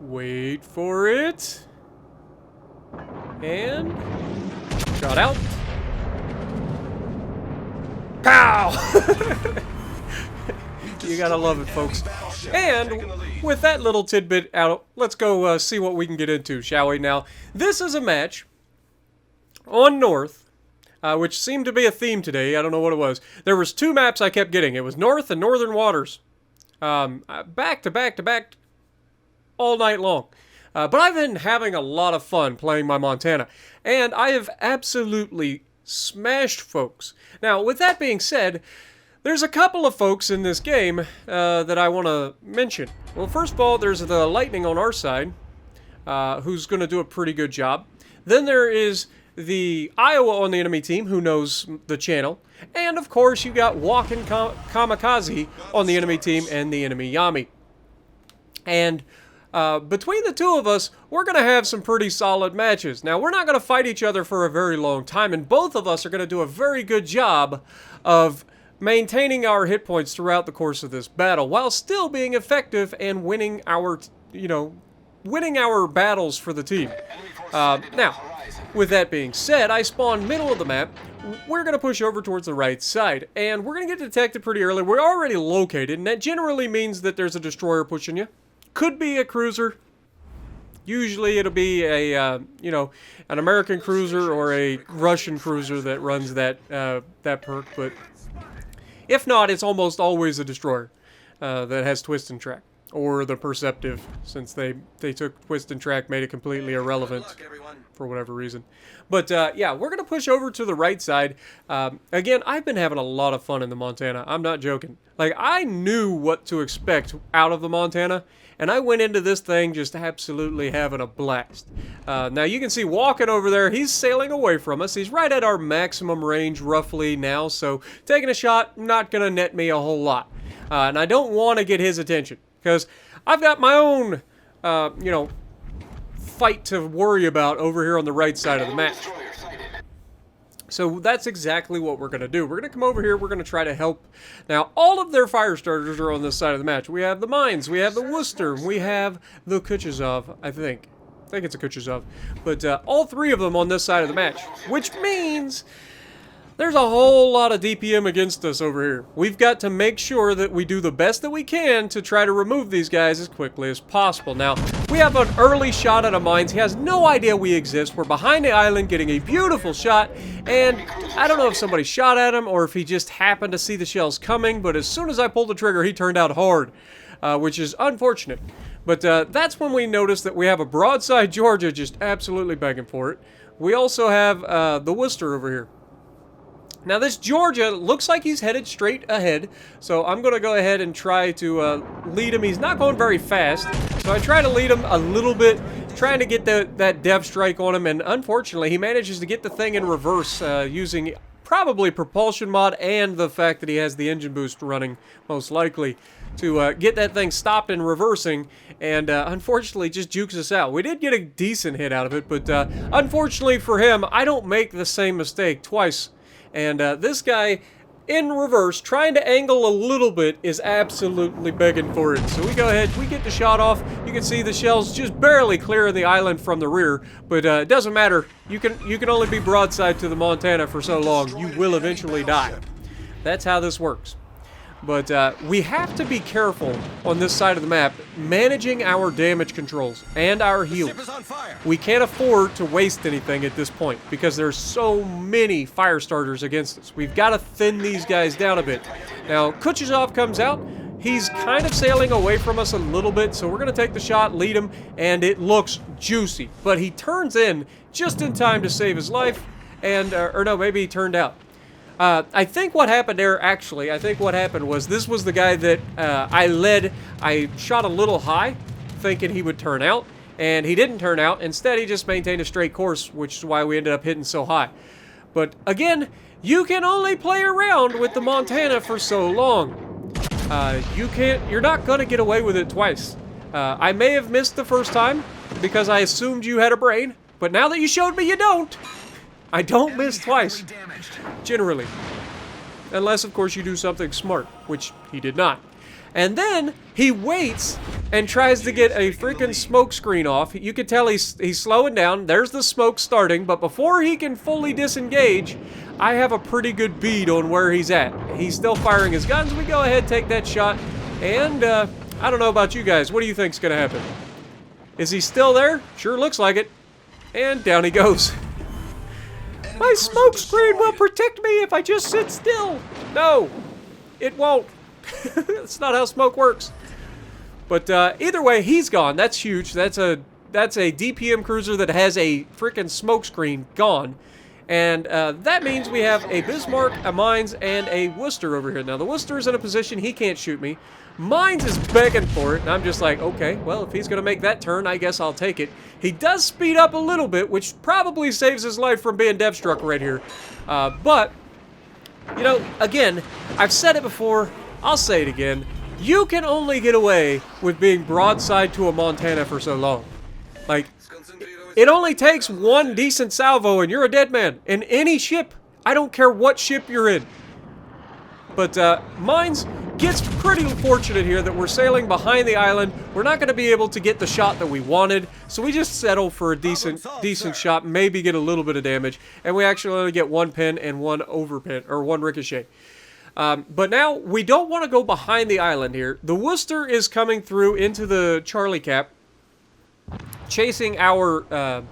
Wait for it. And shot out. Pow! You gotta love it, folks. And with that little tidbit out, let's go see what we can get into, shall we? Now, this is a match on North, which seemed to be a theme today. I don't know what it was. There was 2 maps I kept getting. It was North and Northern Waters. Back to back to back all night long. But I've been having a lot of fun playing my Montana. And I have absolutely smashed folks. Now, with that being said, there's a couple of folks in this game that I want to mention. Well, first of all, there's the Lightning on our side, who's going to do a pretty good job. Then there is the Iowa on the enemy team, who knows the channel. And, of course, you got Walking Kamikaze on the enemy team and the enemy Yami. And between the 2 of us, we're going to have some pretty solid matches. Now, we're not going to fight each other for a very long time, and both of us are going to do a very good job of maintaining our hit points throughout the course of this battle, while still being effective and winning our, winning our battles for the team. Now, with that being said, I spawned middle of the map. We're going to push over towards the right side, and we're going to get detected pretty early. We're already located, and that generally means that there's a destroyer pushing you. Could be a cruiser. Usually it'll be a, an American cruiser or a Russian cruiser that runs that perk, but if not, it's almost always a destroyer that has twist and track, or the perceptive, since they took twist and track, made it completely irrelevant for whatever reason. But yeah, we're gonna push over to the right side. Again, I've been having a lot of fun in the Montana. I'm not joking. Like, I knew what to expect out of the Montana, and I went into this thing just absolutely having a blast. Now, you can see walking over there, he's sailing away from us. He's right at our maximum range, roughly, now, so taking a shot, not going to net me a whole lot. And I don't want to get his attention, because I've got my own, fight to worry about over here on the right side of the map. So that's exactly what we're going to do. We're going to come over here. We're going to try to help. Now, all of their fire starters are on this side of the match. We have the Mines. We have the Worcester. We have the Kuchazov, I think. I think it's a Kuchazov. But all 3 of them on this side of the match. Which means there's a whole lot of DPM against us over here. We've got to make sure that we do the best that we can to try to remove these guys as quickly as possible. Now, we have an early shot at a Mines. He has no idea we exist. We're behind the island getting a beautiful shot, and I don't know if somebody shot at him or if he just happened to see the shells coming, but as soon as I pulled the trigger, he turned out hard, which is unfortunate. But that's when we noticed that we have a broadside Georgia just absolutely begging for it. We also have the Worcester over here. Now, this Georgia looks like he's headed straight ahead, so I'm going to go ahead and try to lead him. He's not going very fast, so I try to lead him a little bit, trying to get that depth strike on him, and unfortunately, he manages to get the thing in reverse using probably propulsion mod and the fact that he has the engine boost running, most likely, to get that thing stopped and reversing, and unfortunately just jukes us out. We did get a decent hit out of it, but unfortunately for him, I don't make the same mistake twice. And this guy, in reverse, trying to angle a little bit, is absolutely begging for it. So we go ahead, we get the shot off. You can see the shells just barely clearing the island from the rear. But it doesn't matter. You can only be broadside to the Montana for so long. You will eventually die. That's how this works. But we have to be careful on this side of the map, managing our damage controls and our heals. We can't afford to waste anything at this point because there's so many fire starters against us. We've got to thin these guys down a bit. Now, Kuchazov comes out. He's kind of sailing away from us a little bit, so we're going to take the shot, lead him, and it looks juicy. But he turns in just in time to save his life, and, or no, maybe he turned out. I think what happened there, actually, I think what happened was this was the guy that I led. I shot a little high, thinking he would turn out, and he didn't turn out. Instead, he just maintained a straight course, which is why we ended up hitting so high. But again, you can only play around with the Montana for so long. You're not going to get away with it twice. I may have missed the first time because I assumed you had a brain, but now that you showed me you don't, I don't miss twice, generally. Unless, of course, you do something smart, which he did not. And then he waits and tries to get a freaking smoke screen off. You can tell he's slowing down. There's the smoke starting, but before he can fully disengage, I have a pretty good bead on where he's at. He's still firing his guns. We go ahead, take that shot, and I don't know about you guys. What do you think's gonna happen? Is he still there? Sure looks like it. And down he goes. My smoke screen will protect me if I just sit still. No, it won't. That's not how smoke works. But either way, he's gone. That's huge. That's a DPM cruiser that has a freaking smoke screen gone. And that means we have a Bismarck, a Mines, and a Worcester over here. Now, the Worcester's in a position he can't shoot me. Mines is begging for it, and I'm just like, okay, well, if he's going to make that turn, I guess I'll take it. He does speed up a little bit, which probably saves his life from being dev-struck right here. But, you know, again, I've said it before, I'll say it again. You can only get away with being broadside to a Montana for so long. Like, it only takes one decent salvo and you're a dead man. In any ship. I don't care what ship you're in. But, Mines gets pretty fortunate here that we're sailing behind the island. We're not going to be able to get the shot that we wanted, so we just settle for a decent shot, maybe get a little bit of damage, and we actually only get one pin and one overpin, or one ricochet. But now, we don't want to go behind the island here. The Worcester is coming through into the Charlie Cap, chasing our, I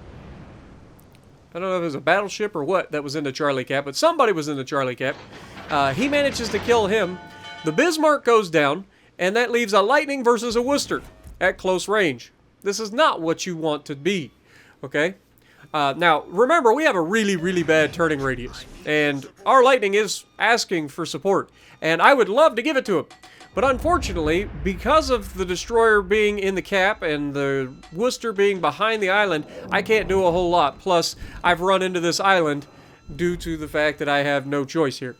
don't know if it was a battleship or what that was in the Charlie Cap, but somebody was in the Charlie Cap. He manages to kill him. The Bismarck goes down, and that leaves a Lightning versus a Worcester at close range. This is not what you want to be, okay? Now, remember, we have a really, really bad turning radius, and our Lightning is asking for support, and I would love to give it to him. But unfortunately, because of the Destroyer being in the cap and the Worcester being behind the island, I can't do a whole lot. Plus, I've run into this island due to the fact that I have no choice here.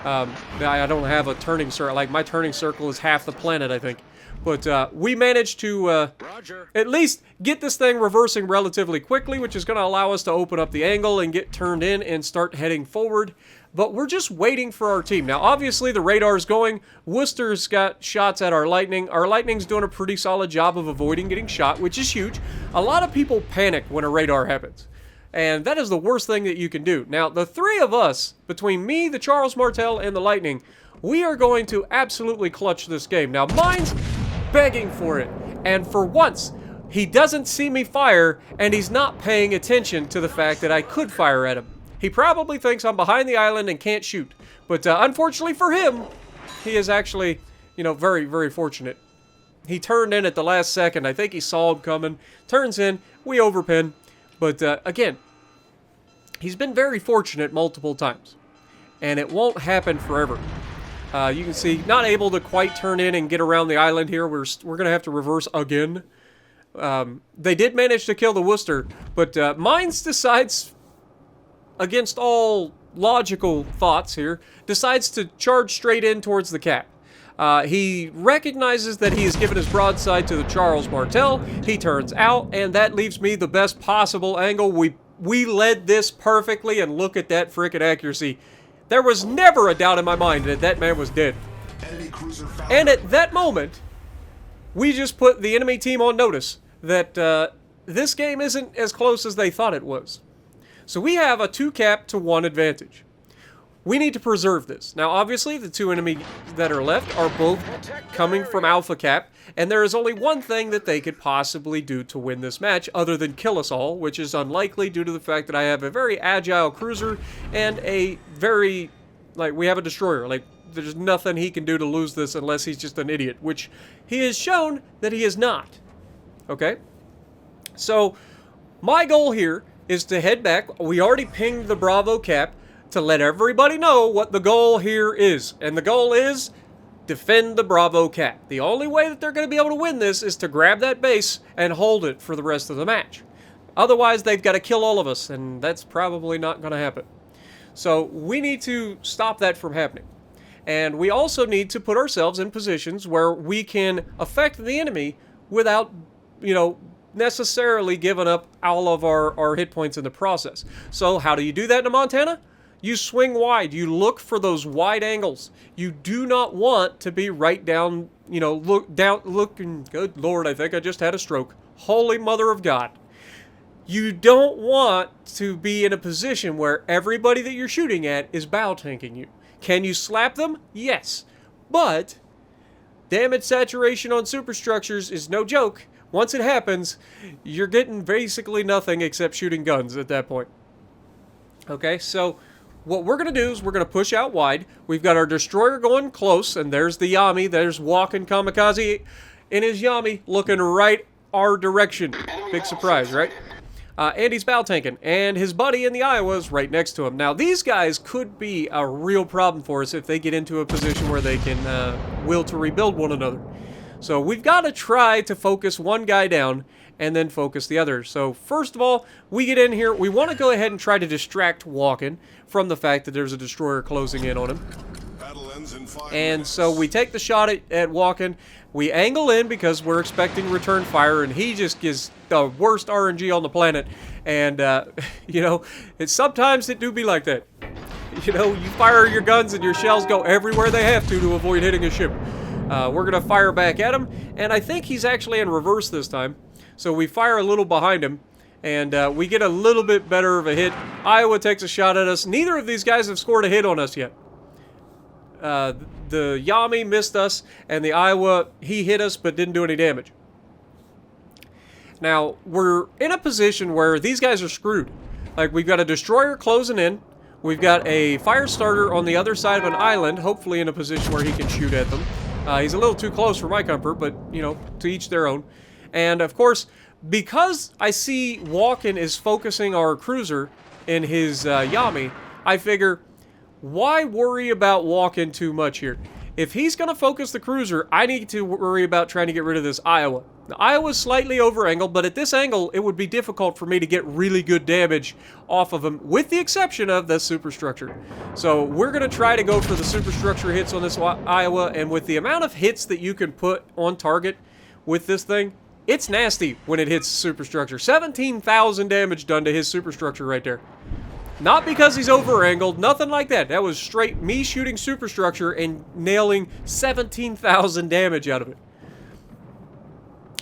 I don't have a turning circle. Like, my turning circle is half the planet, I think. But we managed to at least get this thing reversing relatively quickly, which is going to allow us to open up the angle and get turned in and start heading forward. But we're just waiting for our team. Now, obviously, the radar's going. Worcester's got shots at our Lightning. Our Lightning's doing a pretty solid job of avoiding getting shot, which is huge. A lot of people panic when a radar happens. And that is the worst thing that you can do. Now, the three of us, between me, the Charles Martel, and the Lightning, we are going to absolutely clutch this game. Now, Mine's begging for it. And for once, he doesn't see me fire, and he's not paying attention to the fact that I could fire at him. He probably thinks I'm behind the island and can't shoot. But unfortunately for him, he is actually, you know, very, very fortunate. He turned in at the last second. I think he saw him coming. Turns in. We overpin. But, again, he's been very fortunate multiple times. And it won't happen forever. You can see, not able to quite turn in and get around the island here. We're going to have to reverse again. They did manage to kill the Worcester. But Mines decides, against all logical thoughts here, decides to charge straight in towards the cap. He recognizes that he has given his broadside to the Charles Martel. He turns out, and that leaves me the best possible angle. We led this perfectly, and look at that frickin' accuracy. There was never a doubt in my mind that that man was dead. And at that moment, we just put the enemy team on notice that this game isn't as close as they thought it was. So we have a 2-cap to 1 advantage. We need to preserve this. Now, obviously, the two enemies that are left are both coming from Alpha Cap, and there is only one thing that they could possibly do to win this match other than kill us all, which is unlikely due to the fact that I have a very agile cruiser and a very, like, we have a destroyer. Like, there's nothing he can do to lose this unless he's just an idiot, which he has shown that he is not. Okay? So, my goal here is to head back. We already pinged the Bravo Cap to let everybody know what the goal here is. And the goal is defend the Bravo Cap. The only way that they're going to be able to win this is to grab that base and hold it for the rest of the match. Otherwise, they've got to kill all of us, and that's probably not going to happen. So we need to stop that from happening. And we also need to put ourselves in positions where we can affect the enemy without, you know, necessarily giving up all of our hit points in the process. So how do you do that in a Montana? You swing wide. You look for those wide angles. You do not want to be right down you know, looking, good Lord, I think I just had a stroke. Holy Mother of God. You don't want to be in a position where everybody that you're shooting at is bow tanking you. Can you slap them? Yes. But damage saturation on superstructures is no joke. Once it happens, you're getting basically nothing except shooting guns at that point. Okay, so what we're going to do is we're going to push out wide. We've got our destroyer going close, and there's the Yami. There's walking Kamikaze in his Yami looking right our direction. Big surprise, right? And he's bow tanking, and his buddy in the Iowa is right next to him. Now, these guys could be a real problem for us if they get into a position where they can will to rebuild one another. So we've got to try to focus one guy down and then focus the other. So first of all, we get in here. We want to go ahead and try to distract Walken from the fact that there's a destroyer closing in on him. And so we take the shot at Walken. We angle in because we're expecting return fire, and he just gives the worst RNG on the planet. And, you know, sometimes it do be like that. You know, you fire your guns and your shells go everywhere they have to avoid hitting a ship. We're going to fire back at him, and I think he's actually in reverse this time. So we fire a little behind him, and we get a little bit better of a hit. Iowa takes a shot at us. Neither of these guys have scored a hit on us yet. The Yami missed us, and the Iowa, he hit us but didn't do any damage. Now, we're in a position where these guys are screwed. Like, we've got a destroyer closing in. We've got a fire starter on the other side of an island, hopefully in a position where he can shoot at them. He's a little too close for my comfort, but, you know, to each their own. And, of course, because I see Walken is focusing our cruiser in his Yami, I figure, why worry about Walken too much here? If he's going to focus the cruiser, I need to worry about trying to get rid of this Iowa. The Iowa's slightly over-angled, but at this angle, it would be difficult for me to get really good damage off of him, with the exception of the superstructure. So we're going to try to go for the superstructure hits on this Iowa, and with the amount of hits that you can put on target with this thing, it's nasty when it hits the superstructure. 17,000 damage done to his superstructure right there. Not because he's over-angled, nothing like that. That was straight me shooting superstructure and nailing 17,000 damage out of it.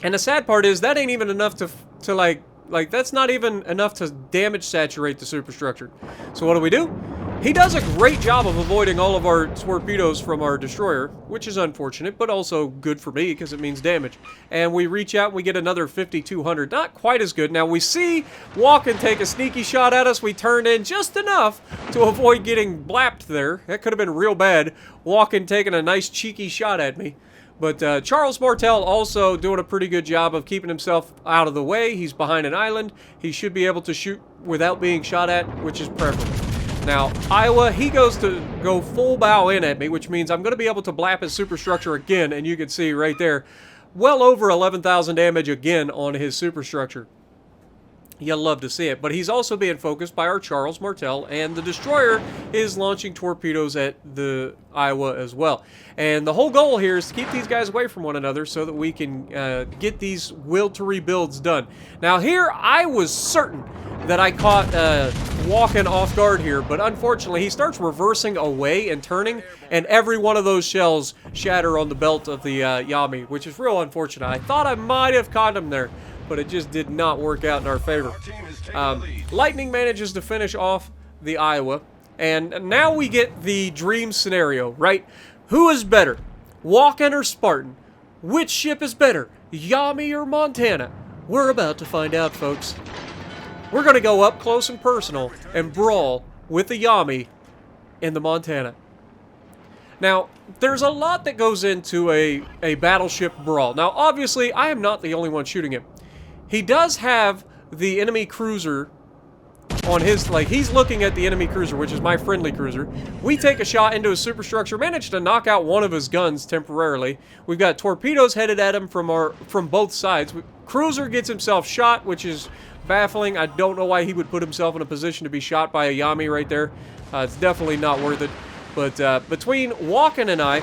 And the sad part is, that ain't even enough to like, that's not even enough to damage saturate the superstructure. So what do? He does a great job of avoiding all of our torpedoes from our destroyer, which is unfortunate, but also good for me because it means damage. And we reach out and we get another 5,200. Not quite as good. Now we see Walken take a sneaky shot at us. We turn in just enough to avoid getting blapped there. That could have been real bad. Walken taking a nice cheeky shot at me. But Charles Martel also doing a pretty good job of keeping himself out of the way. He's behind an island. He should be able to shoot without being shot at, which is preferable. Now, Iowa, he goes to go full bow in at me, which means I'm going to be able to blap his superstructure again, and you can see right there, well over 11,000 damage again on his superstructure. You'll love to see it. But he's also being focused by our Charles Martel, and the destroyer is launching torpedoes at the Iowa as well. And the whole goal here is to keep these guys away from one another so that we can get these will to rebuilds done. Now here, I was certain that I caught Walken off guard here, but unfortunately he starts reversing away and turning, and every one of those shells shatter on the belt of the Yami, which is real unfortunate. I thought I might have caught him there, but it just did not work out in our favor. Lightning manages to finish off the Iowa, and now we get the dream scenario, right? Who is better, Walken or Spartan? Which ship is better, Yami or Montana? We're about to find out, folks. We're going to go up close and personal and brawl with the Yami in the Montana. Now, there's a lot that goes into a battleship brawl. Now, obviously, I am not the only one shooting him. He does have the enemy cruiser on his, like, he's looking at the enemy cruiser, which is my friendly cruiser. We take a shot into his superstructure, managed to knock out one of his guns temporarily. We've got torpedoes headed at him from both sides. Cruiser gets himself shot, which is baffling. I don't know why he would put himself in a position to be shot by a Yami right there. It's definitely not worth it. But between Walken and I,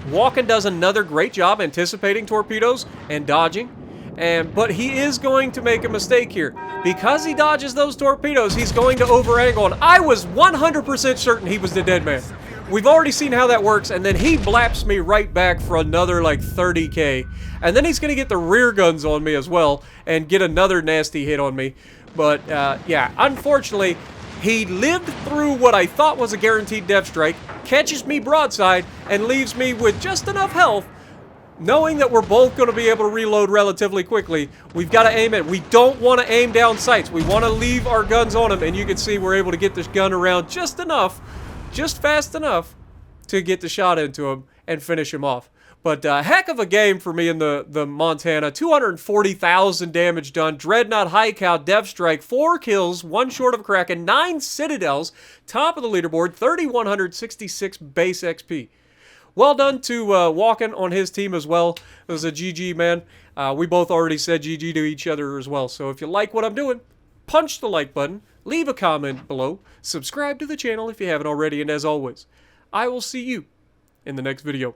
Walken does another great job anticipating torpedoes and dodging. But he is going to make a mistake here. Because he dodges those torpedoes, he's going to over-angle. And I was 100% certain he was the dead man. we've already seen how that works, and then he blaps me right back for another like 30k. And then he's going to get the rear guns on me as well and get another nasty hit on me. But yeah, unfortunately, he lived through what I thought was a guaranteed depth strike, catches me broadside, and leaves me with just enough health. Knowing that we're both going to be able to reload relatively quickly, we've got to aim it. We don't want to aim down sights. We want to leave our guns on him, and you can see we're able to get this gun around just enough, just fast enough to get the shot into him and finish him off. But heck of a game for me in the Montana. 240,000 damage done. Dreadnought, High Cow, Death Strike, 4 kills, 1 short of Kraken, 9 Citadels, top of the leaderboard, 3,166 base XP. Well done to Walken on his team as well. It was a GG, man. We both already said GG to each other as well. So if you like what I'm doing, punch the like button, leave a comment below, subscribe to the channel if you haven't already, and as always, I will see you in the next video.